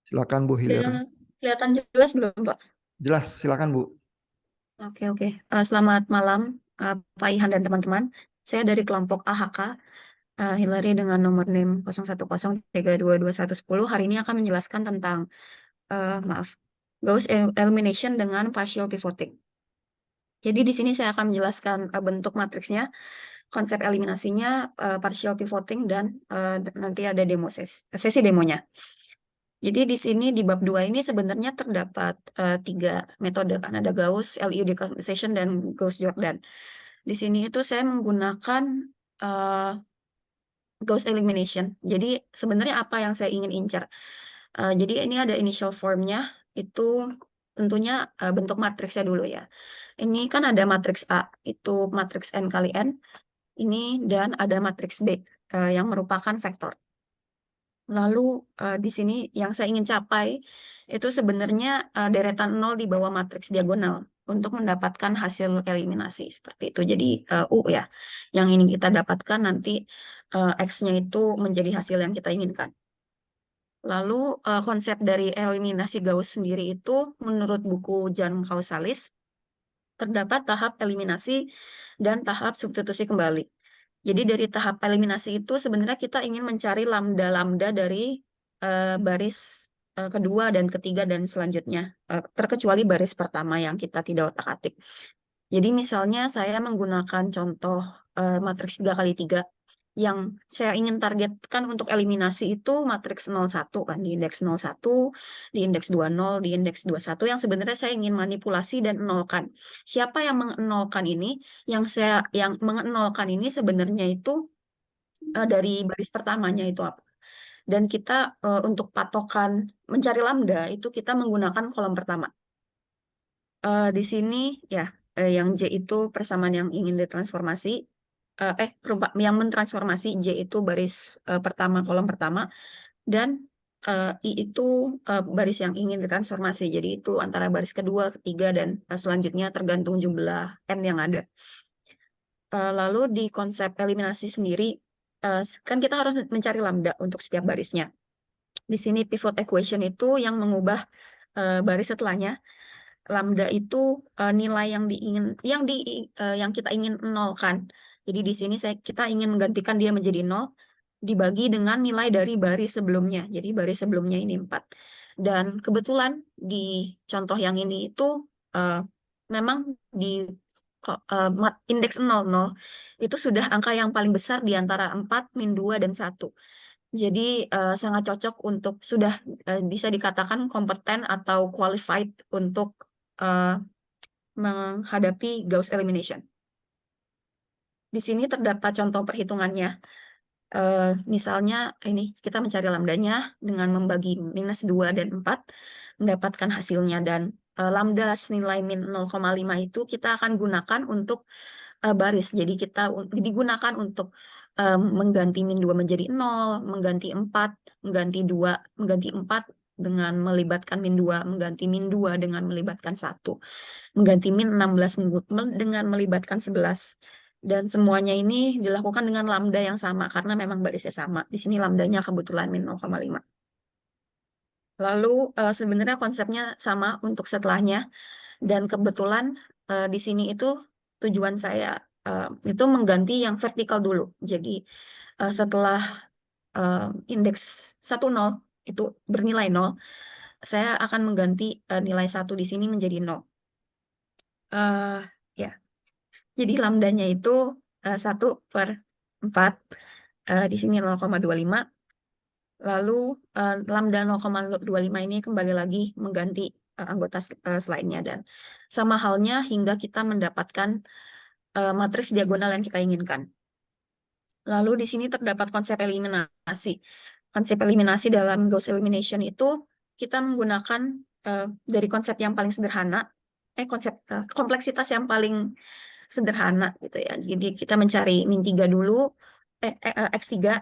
Silakan Bu Hillary. Udah kelihatan jelas belum, Pak? Jelas, silakan Bu. Oke, oke. Selamat malam, Pak Ihan dan teman-teman. Saya dari kelompok AHK, Hillary dengan nomor NIM 0103221110. Hari ini akan menjelaskan tentang, maaf, Gauss elimination dengan partial pivoting. Jadi di sini saya akan menjelaskan bentuk matriksnya, konsep eliminasinya, partial pivoting, dan nanti ada sesi demonya. Jadi di sini di bab 2 ini sebenarnya terdapat tiga metode kan, ada Gauss, LU decompensation, dan Gauss-Jordan. Di sini itu saya menggunakan uh, Gauss elimination. Jadi sebenarnya apa yang saya ingin incar? Jadi ini ada initial formnya, itu tentunya bentuk matriksnya dulu ya. Ini kan ada matriks A, itu matriks N kali N, ini, dan ada matriks B yang merupakan vektor. Lalu di sini yang saya ingin capai itu sebenarnya deretan 0 di bawah matriks diagonal untuk mendapatkan hasil eliminasi seperti itu. Jadi U ya, yang ini kita dapatkan nanti X-nya itu menjadi hasil yang kita inginkan. Lalu konsep dari eliminasi Gauss sendiri itu menurut buku Jan Causalis terdapat tahap eliminasi dan tahap substitusi kembali. Jadi dari tahap eliminasi itu sebenarnya kita ingin mencari lambda-lambda dari baris kedua dan ketiga dan selanjutnya, terkecuali baris pertama yang kita tidak otak-atik. Jadi misalnya saya menggunakan contoh matriks 3 kali 3 yang saya ingin targetkan untuk eliminasi itu matriks 01 kan, di indeks 01, di indeks 20, di indeks 21 yang sebenarnya saya ingin manipulasi dan nolkan. Siapa yang mengenolkan ini? Yang mengenolkan ini sebenarnya itu dari baris pertamanya itu apa? Dan kita untuk patokan mencari lambda itu kita menggunakan kolom pertama. Di sini ya yang J itu persamaan yang ingin ditransformasi, yang mentransformasi J itu baris pertama kolom pertama, dan I itu baris yang ingin ditransformasi. Jadi itu antara baris kedua, ketiga, dan selanjutnya tergantung jumlah n yang ada. Lalu di konsep eliminasi sendiri kan kita harus mencari lambda untuk setiap barisnya. Di sini pivot equation itu yang mengubah baris setelahnya. Lambda itu nilai yang kita ingin nolkan. Jadi di sini kita ingin menggantikan dia menjadi 0 dibagi dengan nilai dari baris sebelumnya. Jadi baris sebelumnya ini 4. Dan kebetulan di contoh yang ini itu uh, memang di indeks 00 itu sudah angka yang paling besar di antara 4, min 2, dan 1. Jadi sangat cocok untuk sudah bisa dikatakan kompeten atau qualified untuk uh, menghadapi Gauss elimination. Di sini terdapat contoh perhitungannya. Misalnya ini kita mencari lambdanya dengan membagi minus 2 dan 4, mendapatkan hasilnya. Dan lambda senilai min 0,5 itu kita akan gunakan untuk baris. Jadi kita digunakan untuk mengganti min 2 menjadi 0, mengganti 4, mengganti 2, mengganti 4 dengan melibatkan min 2, mengganti min 2 dengan melibatkan 1, mengganti min 16 dengan melibatkan 11. Dan semuanya ini dilakukan dengan lambda yang sama karena memang barisnya sama. Di sini lambdanya kebetulan min 0,5. Lalu sebenarnya konsepnya sama untuk setelahnya. Dan kebetulan di sini itu tujuan saya itu mengganti yang vertikal dulu. Jadi setelah indeks 10 itu bernilai 0, saya akan mengganti nilai 1 di sini menjadi 0. Ya, jadi lambdanya itu 1/4. Di sini 0,25. Lalu lambda 0,25 ini kembali lagi mengganti anggota slide-nya, dan sama halnya hingga kita mendapatkan matriks diagonal yang kita inginkan. Lalu di sini terdapat konsep eliminasi. Konsep eliminasi dalam Gauss elimination itu kita menggunakan dari konsep yang paling sederhana, konsep kompleksitas yang paling sederhana gitu ya. Jadi kita mencari min 3 dulu, X3,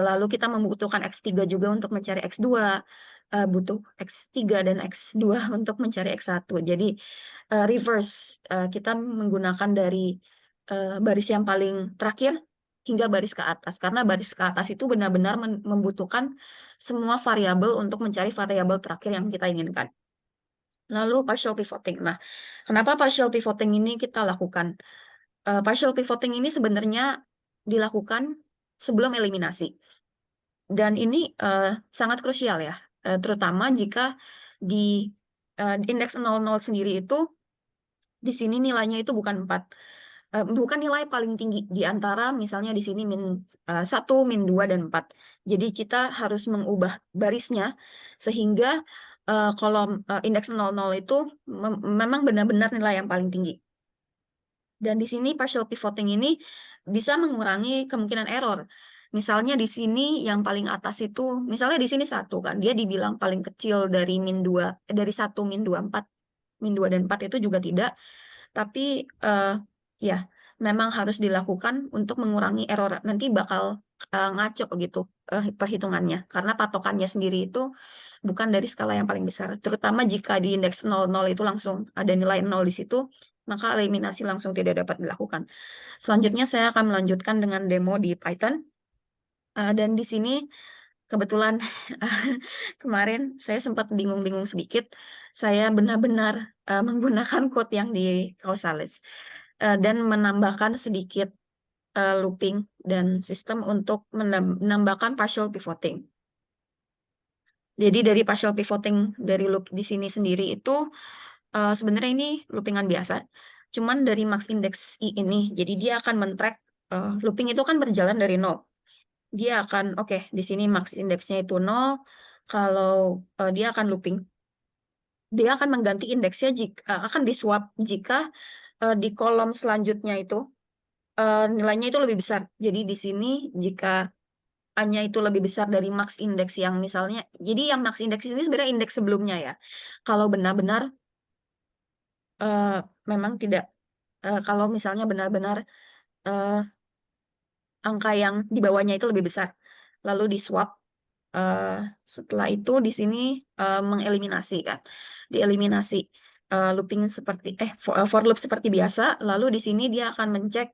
lalu kita membutuhkan X3 juga untuk mencari X2, butuh X3 dan X2 untuk mencari X1. Jadi reverse, kita menggunakan dari baris yang paling terakhir hingga baris ke atas. Karena baris ke atas itu benar-benar membutuhkan semua variabel untuk mencari variabel terakhir yang kita inginkan. Lalu partial pivoting. Nah, kenapa partial pivoting ini kita lakukan? Partial pivoting ini sebenarnya dilakukan sebelum eliminasi. Dan ini sangat krusial ya, terutama jika di indeks 00 sendiri itu, di sini nilainya itu bukan 4. Bukan nilai paling tinggi di antara misalnya di sini -1, -2, dan 4. Jadi kita harus mengubah barisnya sehingga kolom indeks 00 itu memang benar-benar nilai yang paling tinggi. Dan di sini partial pivoting ini bisa mengurangi kemungkinan error. Misalnya di sini yang paling atas itu, misalnya di sini 1 kan, dia dibilang paling kecil dari dari 1, -2, 4, -2 dan 4 itu juga tidak. Tapi ya memang harus dilakukan untuk mengurangi error. Nanti bakal ngaco gitu perhitungannya. Karena patokannya sendiri itu bukan dari skala yang paling besar. Terutama jika di indeks 00 itu langsung ada nilai 0 di situ, maka eliminasi langsung tidak dapat dilakukan. Selanjutnya saya akan melanjutkan dengan demo di Python. Dan di sini kebetulan kemarin saya sempat bingung-bingung sedikit. Saya benar-benar menggunakan code yang di Causalis dan menambahkan sedikit looping dan sistem untuk menambahkan partial pivoting. Jadi dari partial pivoting dari loop di sini sendiri itu sebenarnya ini loopingan biasa. Cuman dari max index I ini, jadi dia akan men-track looping itu kan berjalan dari 0. Dia akan oke, di sini max indeksnya itu 0, kalau dia akan looping. Dia akan mengganti indeksnya akan di-swap jika di kolom selanjutnya itu nilainya itu lebih besar. Jadi di sini jika A-nya itu lebih besar dari max index yang misalnya, jadi yang max index ini sebenarnya indeks sebelumnya ya. Kalau benar-benar memang tidak, kalau misalnya benar-benar angka yang di bawahnya itu lebih besar, lalu di-swap. Setelah itu di sini mengeliminasi kan, dieliminasi looping seperti for loop seperti biasa. Lalu di sini dia akan mencek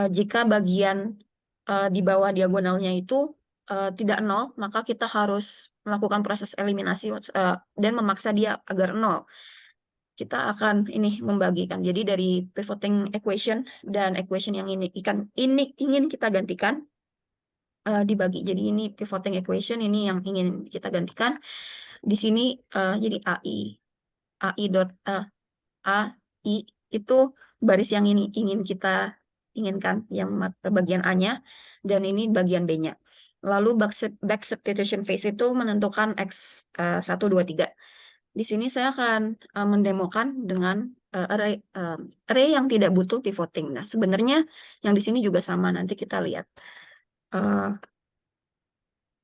jika bagian di bawah diagonalnya itu tidak 0, maka kita harus melakukan proses eliminasi dan memaksa dia agar 0. Kita akan ini membagikan. Jadi dari pivoting equation dan equation yang ini ingin kita gantikan dibagi. Jadi ini pivoting equation ini yang ingin kita gantikan. Di sini jadi AI dot AI itu baris yang ini ingin kita inginkan, yang bagian A-nya, dan ini bagian B-nya. Lalu back substitution phase itu menentukan X 1, 2, 3. Di sini saya akan mendemokan dengan array yang tidak butuh pivoting. Nah, sebenarnya yang di sini juga sama, nanti kita lihat.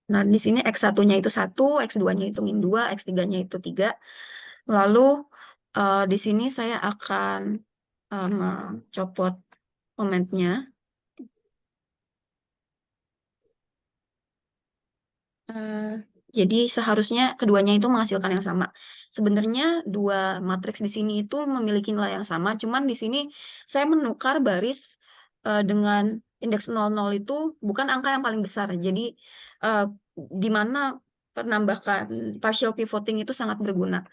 Nah, di sini X1-nya itu 1, X2-nya itu -2, X3-nya itu 3. Lalu di sini saya akan mencopot komennya. Jadi seharusnya keduanya itu menghasilkan yang sama. Sebenarnya dua matriks di sini itu memiliki nilai yang sama, cuman di sini saya menukar baris dengan indeks 00 itu bukan angka yang paling besar. Jadi di mana penambahkan partial pivoting itu sangat berguna.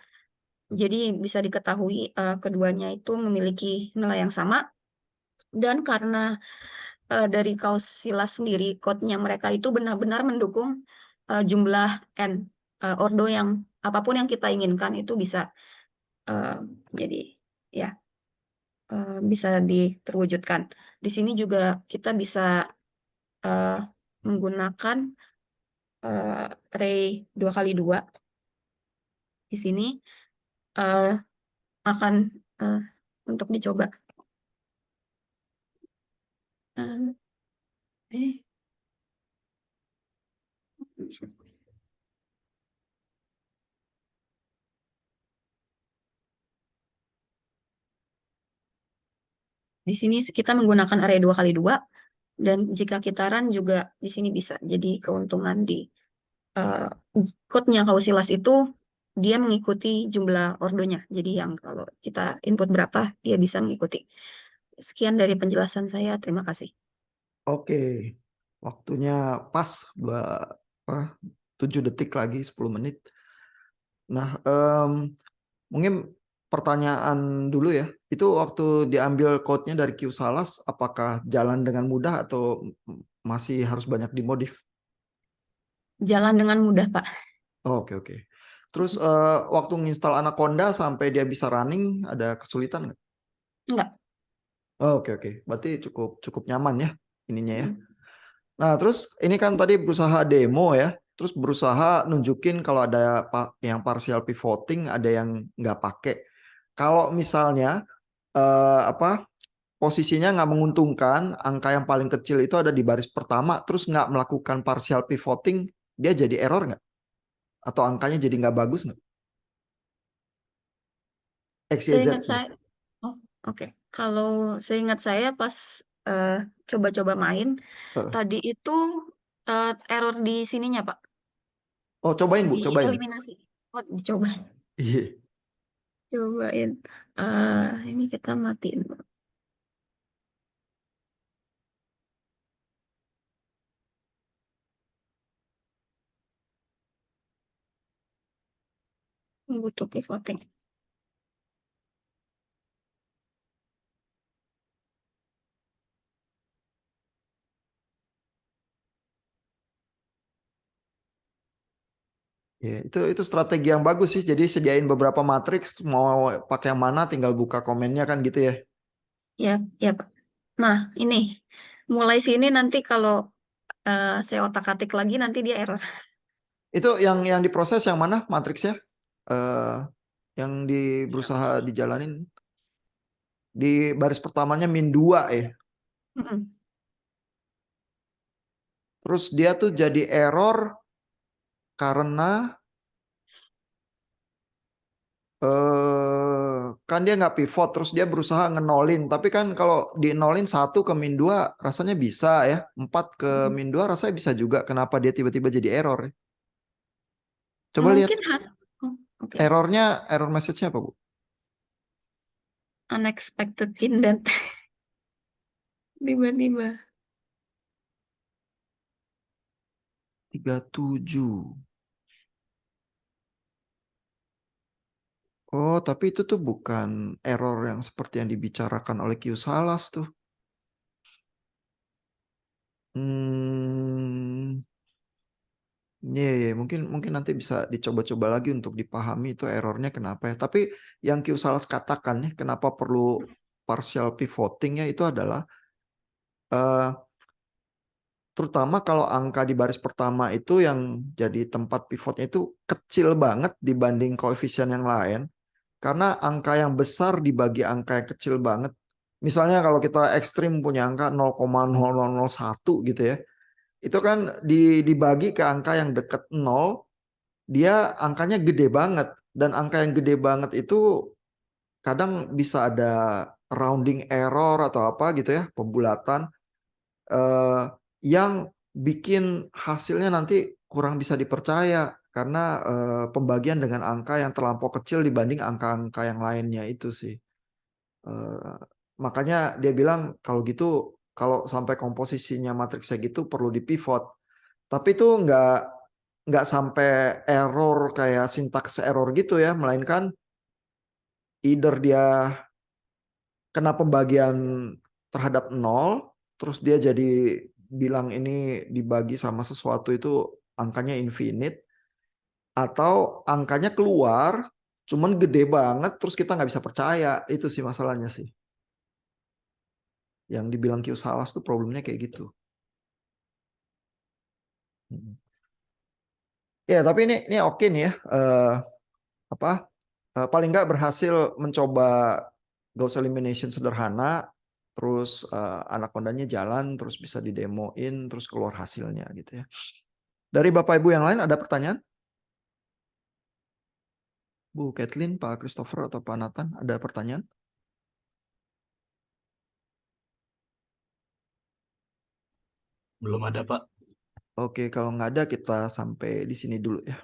Jadi bisa diketahui keduanya itu memiliki nilai yang sama. Dan karena dari Causilas sendiri, code-nya mereka itu benar-benar mendukung jumlah n, ordo yang apapun yang kita inginkan itu bisa jadi ya bisa terwujudkan. Di sini juga kita bisa menggunakan array 2x2. Di sini akan untuk dicoba. Di sini kita menggunakan array 2x2, dan jika kita run juga di sini bisa. Jadi keuntungan di code-nya Causilas itu dia mengikuti jumlah ordonya. Jadi yang kalau kita input berapa, dia bisa mengikuti. Sekian dari penjelasan saya. Terima kasih. Oke, waktunya pas 7 detik lagi 10 menit. Nah, mungkin pertanyaan dulu ya. Itu waktu diambil code-nya dari Q-Salas, apakah jalan dengan mudah atau masih harus banyak dimodif? Jalan dengan mudah, Pak. Oke, oke. Terus waktu nginstal Anaconda sampai dia bisa running, ada kesulitan nggak? Enggak. Oke, oke. Berarti cukup nyaman ya ininya ya. Mm. Nah, terus ini kan tadi berusaha demo ya, terus berusaha nunjukin kalau ada yang partial pivoting, ada yang nggak pakai. Kalau misalnya apa posisinya nggak menguntungkan, angka yang paling kecil itu ada di baris pertama, terus nggak melakukan partial pivoting, dia jadi error nggak? Atau angkanya jadi nggak bagus nggak? Seingat XYZ-nya. saya, oh, oke. Kalau seingat saya pas eh, coba-coba main, Heeh. tadi itu error di sininya, Pak. Oh, cobain Bu, Di cobain. eliminasi. Oh, dicoba. Iya. Cobain. Ini kita matiin. Butuh pivoting. Ya, itu strategi yang bagus sih. Jadi sediain beberapa matriks, mau pakai yang mana tinggal buka komennya kan gitu ya. Ya, ya, Pak. Nah, ini. Mulai sini nanti kalau saya otak-atik lagi, nanti dia error. Itu yang diproses yang mana matriksnya? Eh yang berusaha dijalanin di baris pertamanya -2 ya. Mm-mm. Terus dia tuh jadi error karena kan dia nggak pivot, terus dia berusaha ngenolin. Tapi kan kalau di nolin 1 ke -2 rasanya bisa ya. 4 ke Mm-mm. -2 rasanya bisa juga. Kenapa dia tiba-tiba jadi error ya? Coba lihat Mungkin oh, oke. errornya, error message-nya apa Bu? Unexpected indent. Tiba-tiba. 37. Oh, tapi itu tuh bukan error yang seperti yang dibicarakan oleh Q Salas tuh. Hmm, ya, mungkin nanti bisa dicoba-coba lagi untuk dipahami itu errornya kenapa ya. Tapi yang Q Salas katakan ya, kenapa perlu partial pivoting ya itu adalah eh, terutama kalau angka di baris pertama itu yang jadi tempat pivotnya itu kecil banget dibanding koefisien yang lain. Karena angka yang besar dibagi angka yang kecil banget. Misalnya kalau kita ekstrim punya angka 0,0001 gitu ya. Itu kan dibagi ke angka yang dekat 0, dia angkanya gede banget. Dan angka yang gede banget itu kadang bisa ada rounding error atau apa gitu ya, pembulatan eh, yang bikin hasilnya nanti kurang bisa dipercaya karena pembagian dengan angka yang terlampau kecil dibanding angka-angka yang lainnya itu sih. Eh, Makanya dia bilang kalau gitu kalau sampai komposisinya matriksnya gitu perlu dipivot. Tapi itu nggak sampai error kayak sintaks error gitu ya, melainkan either dia kena pembagian terhadap 0, terus dia jadi bilang ini dibagi sama sesuatu itu angkanya infinite, atau angkanya keluar, cuman gede banget, terus kita nggak bisa percaya. Itu sih masalahnya sih. Yang dibilang Q Salas tuh problemnya kayak gitu. Hmm. Ya, tapi ini oke nih ya. Apa? Paling nggak berhasil mencoba Gauss elimination sederhana, terus Anacondanya jalan, terus bisa didemoin, terus keluar hasilnya gitu ya. Dari Bapak Ibu yang lain ada pertanyaan? Bu Kathleen, Pak Christopher, atau Pak Nathan, ada pertanyaan? Belum ada, Pak. Oke, kalau nggak ada kita sampai di sini dulu ya.